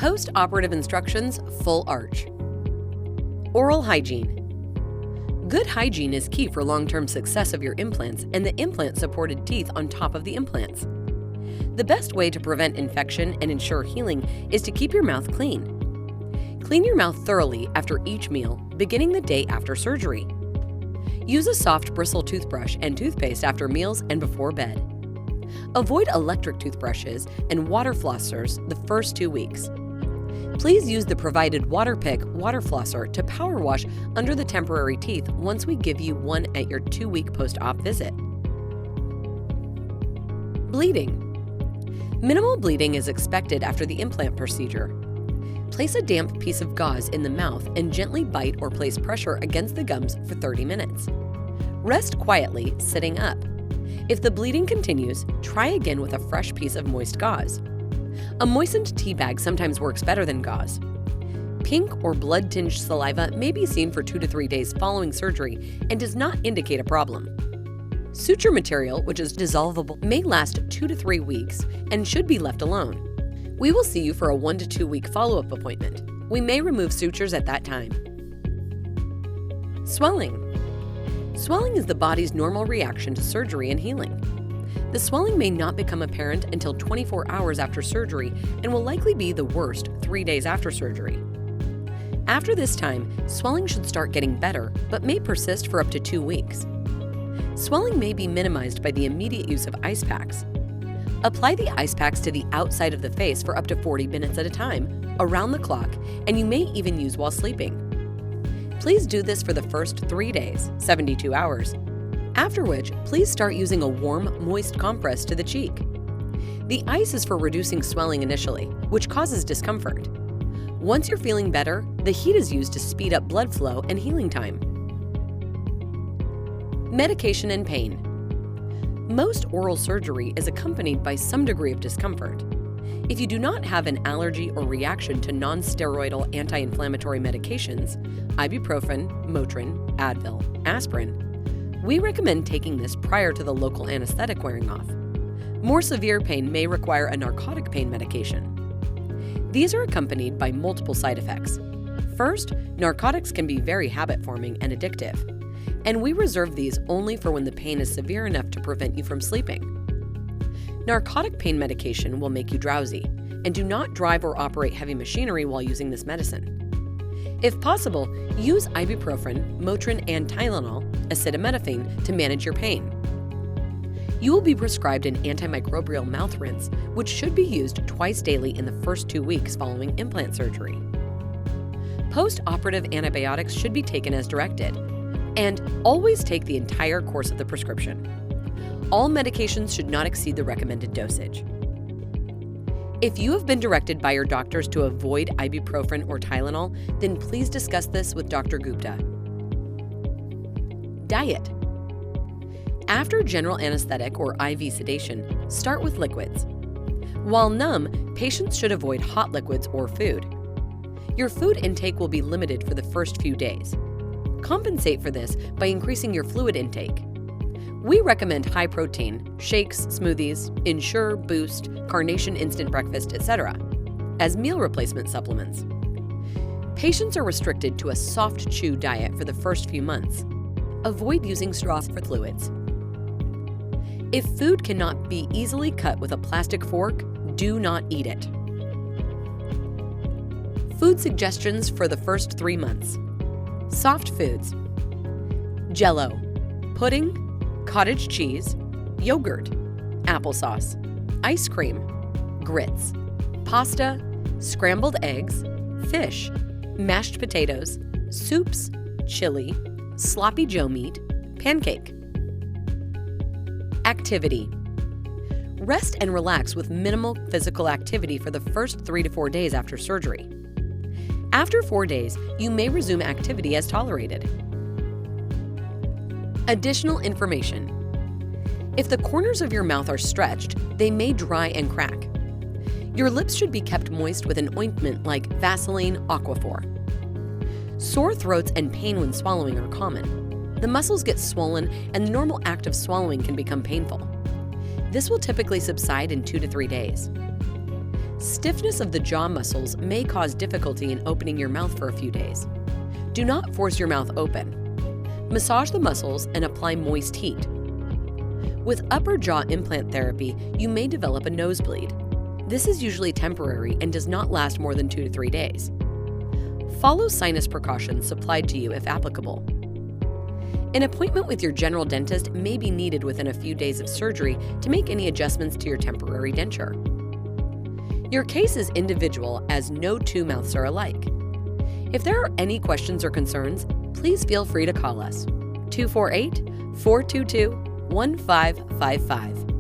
Post-operative instructions, full arch. Oral hygiene. Good hygiene is key for long-term success of your implants and the implant-supported teeth on top of the implants. The best way to prevent infection and ensure healing is to keep your mouth clean. Clean your mouth thoroughly after each meal, beginning the day after surgery. Use a soft bristle toothbrush and toothpaste after meals and before bed. Avoid electric toothbrushes and water flossers the first 2 weeks. Please use the provided Waterpik water flosser to power wash under the temporary teeth once we give you one at your 2-week post-op visit. Bleeding. Minimal bleeding is expected after the implant procedure. Place a damp piece of gauze in the mouth and gently bite or place pressure against the gums for 30 minutes. Rest quietly, sitting up. If the bleeding continues, try again with a fresh piece of moist gauze. A moistened tea bag sometimes works better than gauze. Pink or blood-tinged saliva may be seen for 2 to 3 days following surgery and does not indicate a problem. Suture material, which is dissolvable, may last 2 to 3 weeks and should be left alone. We will see you for a 1 to 2 week follow-up appointment. We may remove sutures at that time. Swelling. Swelling is the body's normal reaction to surgery and healing. The swelling may not become apparent until 24 hours after surgery and will likely be the worst 3 days after surgery. After this time, swelling should start getting better, but may persist for up to 2 weeks. Swelling may be minimized by the immediate use of ice packs. Apply the ice packs to the outside of the face for up to 40 minutes at a time, around the clock, and you may even use while sleeping. Please do this for the first 3 days, 72 hours. After which, please start using a warm, moist compress to the cheek. The ice is for reducing swelling initially, which causes discomfort. Once you're feeling better, the heat is used to speed up blood flow and healing time. Medication and pain. Most oral surgery is accompanied by some degree of discomfort. If you do not have an allergy or reaction to non-steroidal anti-inflammatory medications, ibuprofen, Motrin, Advil, aspirin, we recommend taking this prior to the local anesthetic wearing off. More severe pain may require a narcotic pain medication. These are accompanied by multiple side effects. First, narcotics can be very habit-forming and addictive, and we reserve these only for when the pain is severe enough to prevent you from sleeping. Narcotic pain medication will make you drowsy, and do not drive or operate heavy machinery while using this medicine. If possible, use ibuprofen, Motrin, and Tylenol, acetaminophen, to manage your pain. You will be prescribed an antimicrobial mouth rinse, which should be used twice daily in the first 2 weeks following implant surgery. Post-operative antibiotics should be taken as directed, and always take the entire course of the prescription. All medications should not exceed the recommended dosage. If you have been directed by your doctors to avoid ibuprofen or Tylenol, then please discuss this with Dr. Gupta. Diet. After general anesthetic or IV sedation, start with liquids. While numb, patients should avoid hot liquids or food. Your food intake will be limited for the first few days. Compensate for this by increasing your fluid intake. We recommend high protein, shakes, smoothies, Ensure, Boost, Carnation Instant Breakfast, etc. as meal replacement supplements. Patients are restricted to a soft chew diet for the first few months. Avoid using straws for fluids. If food cannot be easily cut with a plastic fork, do not eat it. Food suggestions for the first 3 months. Soft foods: Jell-O, pudding, cottage cheese, yogurt, applesauce, ice cream, grits, pasta, scrambled eggs, fish, mashed potatoes, soups, chili, sloppy Joe meat, pancake. Activity. Rest and relax with minimal physical activity for the first 3 to 4 days after surgery. After 4 days, you may resume activity as tolerated. Additional information. If the corners of your mouth are stretched, they may dry and crack. Your lips should be kept moist with an ointment like Vaseline Aquaphor. Sore throats and pain when swallowing are common. The muscles get swollen and the normal act of swallowing can become painful. This will typically subside in 2 to 3 days. Stiffness of the jaw muscles may cause difficulty in opening your mouth for a few days. Do not force your mouth open. Massage the muscles and apply moist heat. With upper jaw implant therapy, you may develop a nosebleed. This is usually temporary and does not last more than 2 to 3 days. Follow sinus precautions supplied to you if applicable. An appointment with your general dentist may be needed within a few days of surgery to make any adjustments to your temporary denture. Your case is individual as no two mouths are alike. If there are any questions or concerns, please feel free to call us 248-422-1555.